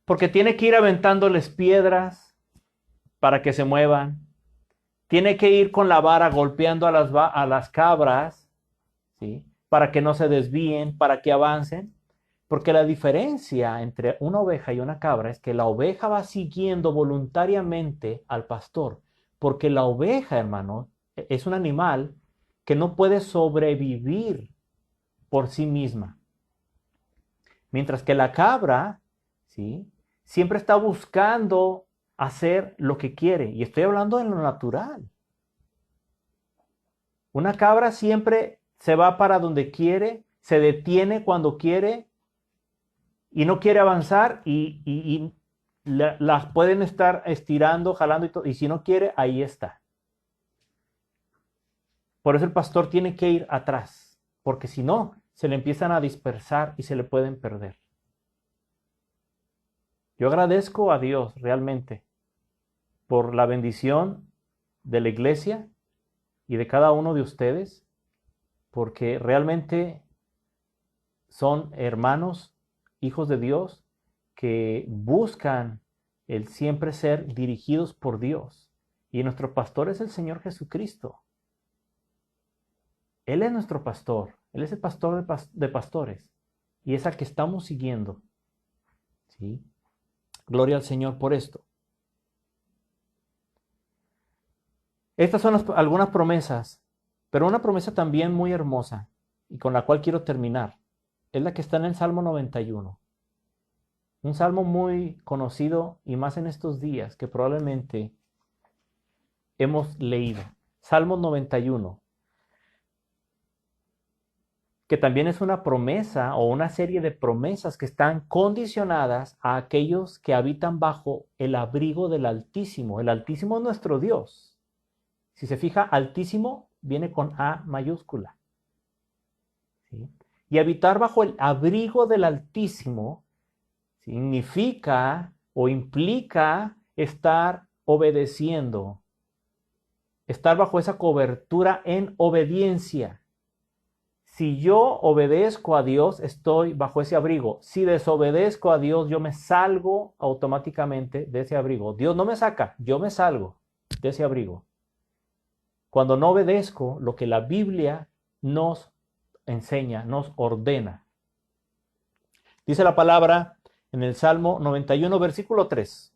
Porque tiene que ir aventándoles piedras para que se muevan. Tiene que ir con la vara golpeando a las cabras, ¿sí? Para que no se desvíen, para que avancen. Porque la diferencia entre una oveja y una cabra es que la oveja va siguiendo voluntariamente al pastor. Porque la oveja, hermano, es un animal que no puede sobrevivir por sí misma. Mientras que la cabra, ¿sí?, siempre está buscando hacer lo que quiere. Y estoy hablando en lo natural. Una cabra siempre se va para donde quiere, se detiene cuando quiere y no quiere avanzar y las pueden estar estirando, jalando y todo. Y si no quiere, ahí está. Por eso el pastor tiene que ir atrás, porque si no, se le empiezan a dispersar y se le pueden perder. Yo agradezco a Dios realmente por la bendición de la iglesia y de cada uno de ustedes, porque realmente son hermanos, hijos de Dios, que buscan el siempre ser dirigidos por Dios. Y nuestro pastor es el Señor Jesucristo. Él es nuestro pastor. Él es el pastor de pastores. Y es al que estamos siguiendo. ¿Sí? Gloria al Señor por esto. Estas son algunas promesas, pero una promesa también muy hermosa y con la cual quiero terminar. Es la que está en el Salmo 91. Un salmo muy conocido y más en estos días que probablemente hemos leído. Salmo 91. Que también es una promesa o una serie de promesas que están condicionadas a aquellos que habitan bajo el abrigo del Altísimo. El Altísimo es nuestro Dios. Si se fija, Altísimo viene con A mayúscula. ¿Sí? Y habitar bajo el abrigo del Altísimo significa o implica estar obedeciendo, estar bajo esa cobertura en obediencia. Si yo obedezco a Dios, estoy bajo ese abrigo. Si desobedezco a Dios, yo me salgo automáticamente de ese abrigo. Dios no me saca, yo me salgo de ese abrigo. Cuando no obedezco lo que la Biblia nos enseña, nos ordena. Dice la palabra en el Salmo 91, versículo 3.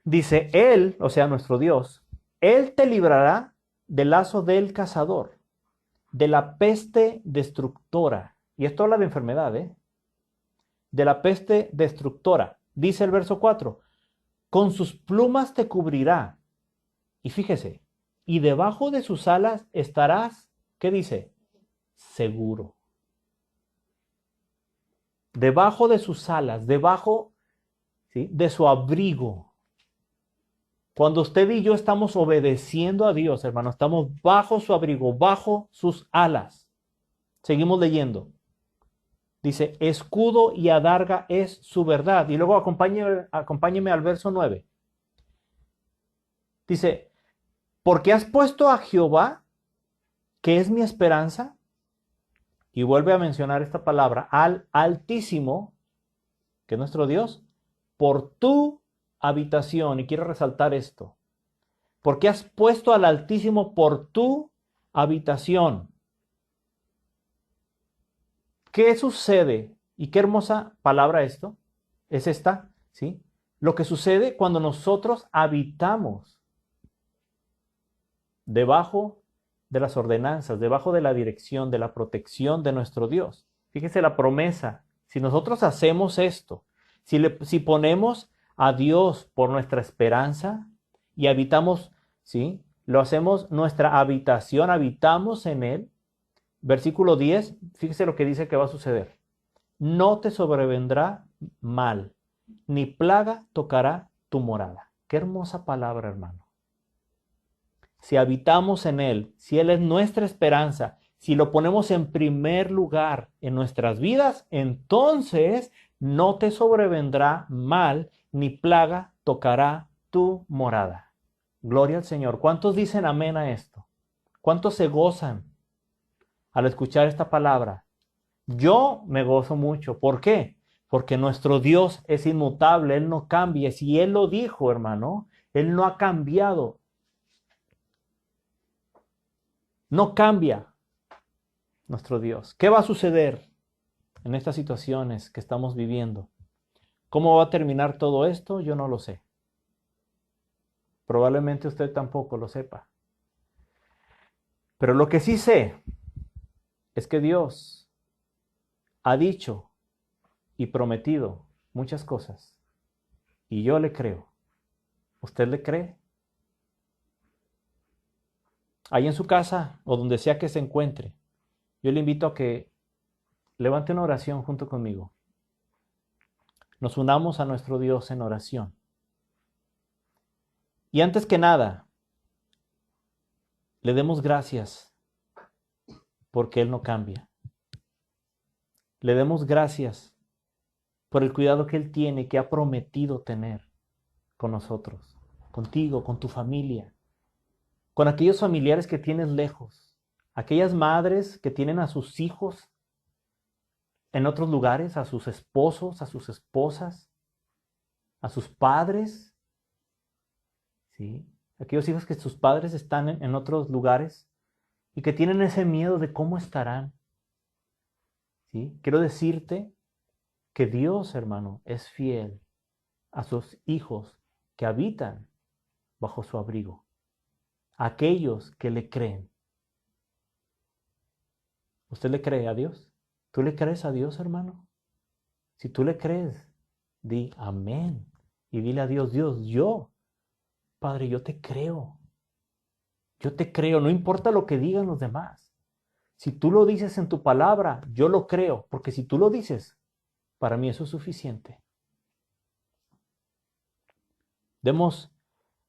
Dice, Él, o sea, nuestro Dios, Él te librará del lazo del cazador, de la peste destructora. Y esto habla de enfermedad, de la peste destructora. Dice el verso 4, con sus plumas te cubrirá. Y fíjese, y debajo de sus alas estarás, ¿qué dice? Seguro. Debajo de sus alas, debajo, ¿sí?, de su abrigo. Cuando usted y yo estamos obedeciendo a Dios, hermano, estamos bajo su abrigo, bajo sus alas. Seguimos leyendo. Dice, escudo y adarga es su verdad. Y luego acompáñeme al verso 9. Dice, porque has puesto a Jehová, que es mi esperanza, y vuelve a mencionar esta palabra, al Altísimo, que es nuestro Dios, por tu habitación. Y quiero resaltar esto. Porque has puesto al Altísimo por tu habitación. ¿Qué sucede? Y qué hermosa palabra esto. Es esta, ¿sí? Lo que sucede cuando nosotros habitamos debajo de las ordenanzas, debajo de la dirección, de la protección de nuestro Dios. Fíjese la promesa. Si nosotros hacemos esto, si ponemos a Dios por nuestra esperanza y habitamos, ¿sí?, lo hacemos nuestra habitación, habitamos en Él. Versículo 10, fíjese lo que dice que va a suceder. No te sobrevendrá mal, ni plaga tocará tu morada. Qué hermosa palabra, hermano. Si habitamos en Él, si Él es nuestra esperanza, si lo ponemos en primer lugar en nuestras vidas, entonces no te sobrevendrá mal, ni plaga tocará tu morada. Gloria al Señor. ¿Cuántos dicen amén a esto? ¿Cuántos se gozan al escuchar esta palabra? Yo me gozo mucho. ¿Por qué? Porque nuestro Dios es inmutable, Él no cambia. Si Él lo dijo, hermano, Él no ha cambiado. No cambia nuestro Dios. ¿Qué va a suceder en estas situaciones que estamos viviendo? ¿Cómo va a terminar todo esto? Yo no lo sé. Probablemente usted tampoco lo sepa. Pero lo que sí sé es que Dios ha dicho y prometido muchas cosas. Y yo le creo. ¿Usted le cree? Ahí en su casa o donde sea que se encuentre, yo le invito a que levante una oración junto conmigo. Nos unamos a nuestro Dios en oración. Y antes que nada, le demos gracias porque Él no cambia. Le demos gracias por el cuidado que Él tiene, que ha prometido tener con nosotros, contigo, con tu familia, con aquellos familiares que tienes lejos, aquellas madres que tienen a sus hijos en otros lugares, a sus esposos, a sus esposas, a sus padres, ¿sí? Aquellos hijos que sus padres están en otros lugares y que tienen ese miedo de cómo estarán, ¿sí? Quiero decirte que Dios, hermano, es fiel a sus hijos que habitan bajo su abrigo, a aquellos que le creen. ¿Usted le cree a Dios? ¿Tú le crees a Dios, hermano? Si tú le crees, di amén. Y dile a Dios, Dios, Padre, yo te creo. Yo te creo, no importa lo que digan los demás. Si tú lo dices en tu palabra, yo lo creo, porque si tú lo dices, para mí eso es suficiente. Demos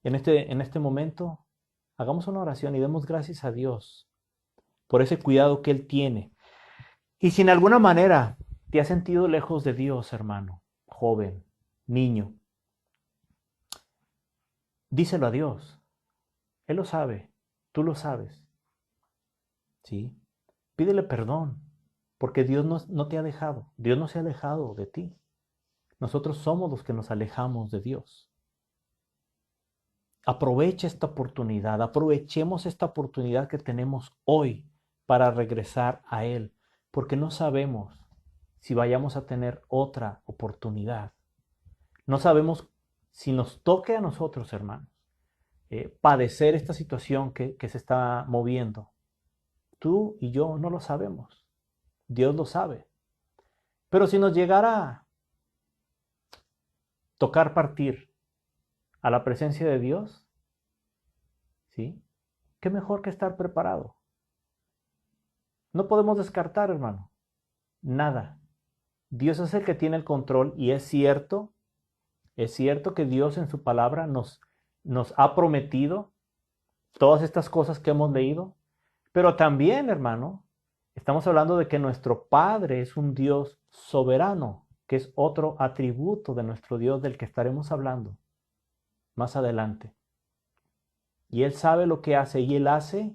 en este momento, hagamos una oración y demos gracias a Dios por ese cuidado que Él tiene. Y si en alguna manera te has sentido lejos de Dios, hermano, joven, niño, díselo a Dios. Él lo sabe, tú lo sabes. ¿Sí? Pídele perdón, porque Dios no te ha dejado. Dios no se ha alejado de ti. Nosotros somos los que nos alejamos de Dios. Aprovecha esta oportunidad, aprovechemos esta oportunidad que tenemos hoy para regresar a Él, porque no sabemos si vayamos a tener otra oportunidad. No sabemos si nos toque a nosotros, hermanos, padecer esta situación que se está moviendo. Tú y yo no lo sabemos. Dios lo sabe. Pero si nos llegara a tocar partir a la presencia de Dios, ¿sí? ¿Qué mejor que estar preparado? No podemos descartar, hermano, nada. Dios es el que tiene el control y es cierto que Dios en su palabra nos ha prometido todas estas cosas que hemos leído, pero también, hermano, estamos hablando de que nuestro Padre es un Dios soberano, que es otro atributo de nuestro Dios del que estaremos hablando más adelante. Y Él sabe lo que hace y Él hace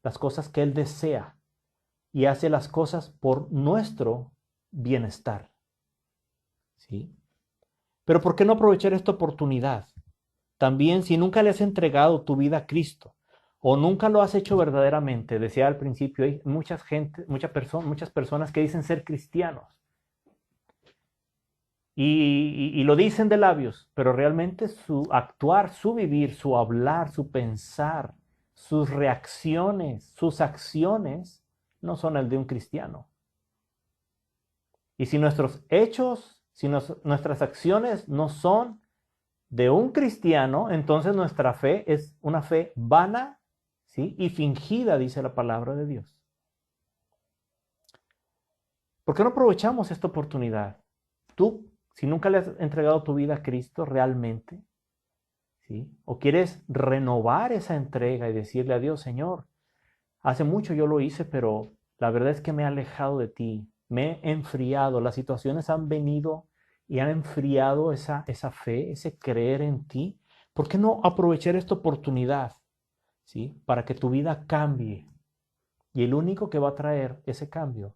las cosas que Él desea y hace las cosas por nuestro bienestar. ¿Sí? Pero ¿por qué no aprovechar esta oportunidad? También si nunca le has entregado tu vida a Cristo o nunca lo has hecho verdaderamente, decía al principio, hay muchas personas que dicen ser cristianos y lo dicen de labios, pero realmente su actuar, su vivir, su hablar, su pensar, sus reacciones, sus acciones no son el de un cristiano. Y si nuestros hechos, si nuestras acciones no son de un cristiano, entonces nuestra fe es una fe vana, ¿sí? Y fingida, dice la palabra de Dios. ¿Por qué no aprovechamos esta oportunidad? Tú, si nunca le has entregado tu vida a Cristo realmente, ¿sí? O quieres renovar esa entrega y decirle a Dios, Señor, hace mucho yo lo hice, pero la verdad es que me he alejado de ti, me he enfriado, las situaciones han venido y han enfriado esa fe, ese creer en ti. ¿Por qué no aprovechar esta oportunidad, ¿sí? Para que tu vida cambie? Y el único que va a traer ese cambio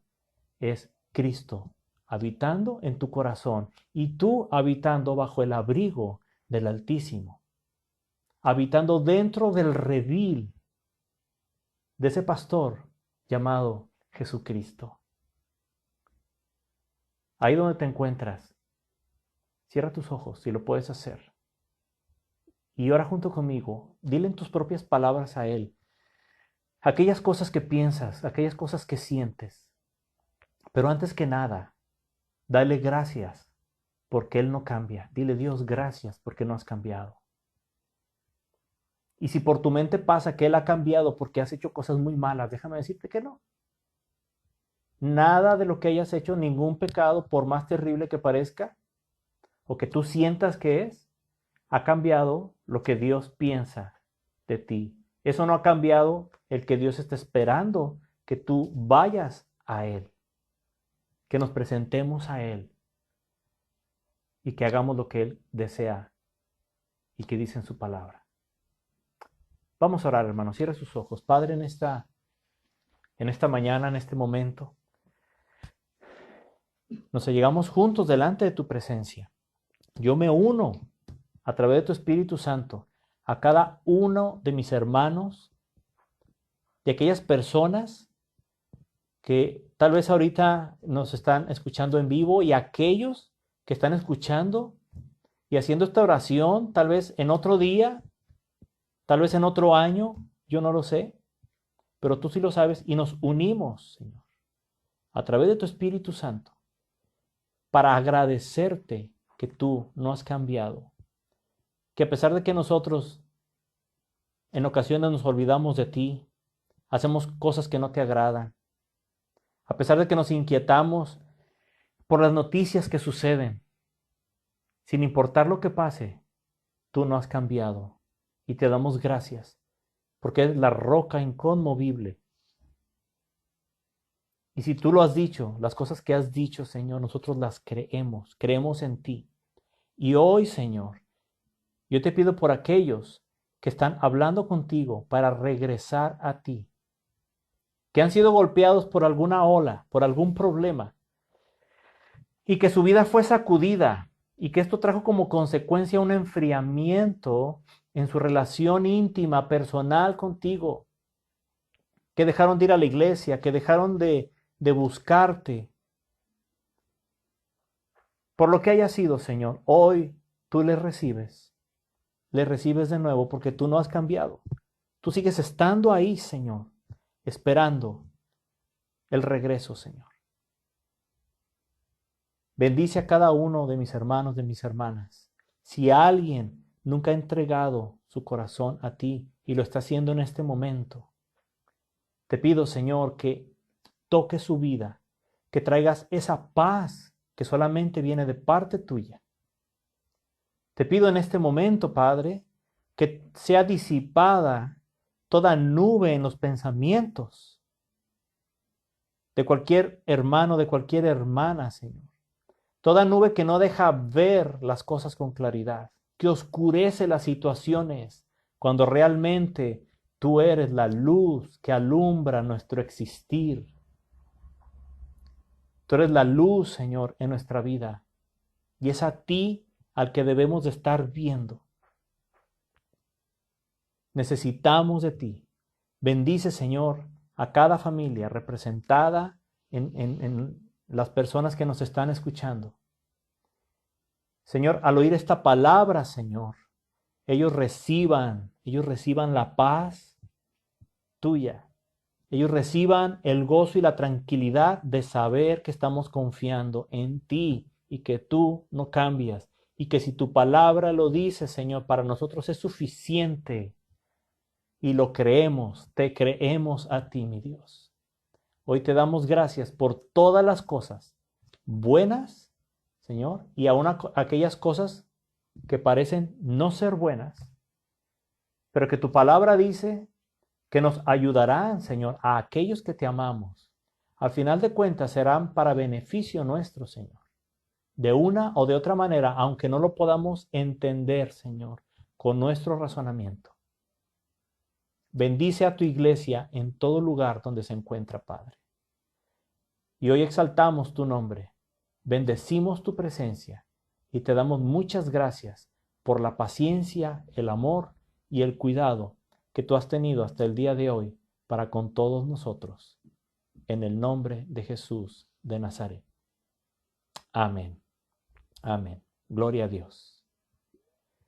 es Cristo, habitando en tu corazón y tú habitando bajo el abrigo del Altísimo, habitando dentro del redil de ese pastor llamado Jesucristo. Ahí donde te encuentras, cierra tus ojos si lo puedes hacer. Y ora junto conmigo, dile en tus propias palabras a Él, aquellas cosas que piensas, aquellas cosas que sientes. Pero antes que nada, dale gracias porque Él no cambia. Dile, Dios, gracias porque no has cambiado. Y si por tu mente pasa que Él ha cambiado porque has hecho cosas muy malas, déjame decirte que no. Nada de lo que hayas hecho, ningún pecado, por más terrible que parezca, o que tú sientas que es, ha cambiado lo que Dios piensa de ti. Eso no ha cambiado el que Dios está esperando que tú vayas a Él, que nos presentemos a Él y que hagamos lo que Él desea y que dice en su palabra. Vamos a orar, hermano. Cierra sus ojos. Padre, en esta mañana, en este momento, nos llegamos juntos delante de tu presencia. Yo me uno a través de tu Espíritu Santo a cada uno de mis hermanos, de aquellas personas que tal vez ahorita nos están escuchando en vivo y aquellos que están escuchando y haciendo esta oración, tal vez en otro día, tal vez en otro año, yo no lo sé, pero tú sí lo sabes y nos unimos, Señor, a través de tu Espíritu Santo para agradecerte que tú no has cambiado, que a pesar de que nosotros en ocasiones nos olvidamos de ti, hacemos cosas que no te agradan, a pesar de que nos inquietamos por las noticias que suceden, sin importar lo que pase, tú no has cambiado y te damos gracias porque eres la roca inconmovible. Y si tú lo has dicho, las cosas que has dicho, Señor, nosotros las creemos en ti. Y hoy, Señor, yo te pido por aquellos que están hablando contigo para regresar a ti, que han sido golpeados por alguna ola, por algún problema, y que su vida fue sacudida, y que esto trajo como consecuencia un enfriamiento en su relación íntima, personal contigo, que dejaron de ir a la iglesia, que dejaron de buscarte. Por lo que haya sido, Señor, hoy tú les recibes de nuevo porque tú no has cambiado. Tú sigues estando ahí, Señor, esperando el regreso, Señor. Bendice a cada uno de mis hermanos, de mis hermanas. Si alguien nunca ha entregado su corazón a ti y lo está haciendo en este momento, te pido, Señor, que toques su vida, que traigas esa paz que solamente viene de parte tuya. Te pido en este momento, Padre, que sea disipada toda nube en los pensamientos de cualquier hermano, de cualquier hermana, Señor. Toda nube que no deja ver las cosas con claridad, que oscurece las situaciones cuando realmente tú eres la luz que alumbra nuestro existir. Tú eres la luz, Señor, en nuestra vida. Y es a ti al que debemos de estar viendo. Necesitamos de ti. Bendice, Señor, a cada familia representada en las personas que nos están escuchando. Señor, al oír esta palabra, Señor, ellos reciban la paz tuya. Ellos reciban el gozo y la tranquilidad de saber que estamos confiando en ti y que tú no cambias y que si tu palabra lo dice, Señor, para nosotros es suficiente y lo creemos, te creemos a ti, mi Dios. Hoy te damos gracias por todas las cosas buenas, Señor, y aún aquellas cosas que parecen no ser buenas, pero que tu palabra dice que nos ayudarán, Señor, a aquellos que te amamos. Al final de cuentas serán para beneficio nuestro, Señor. De una o de otra manera, aunque no lo podamos entender, Señor, con nuestro razonamiento. Bendice a tu iglesia en todo lugar donde se encuentra, Padre. Y hoy exaltamos tu nombre, bendecimos tu presencia y te damos muchas gracias por la paciencia, el amor y el cuidado que tú has tenido hasta el día de hoy para con todos nosotros. En el nombre de Jesús de Nazaret. Amén. Amén. Gloria a Dios.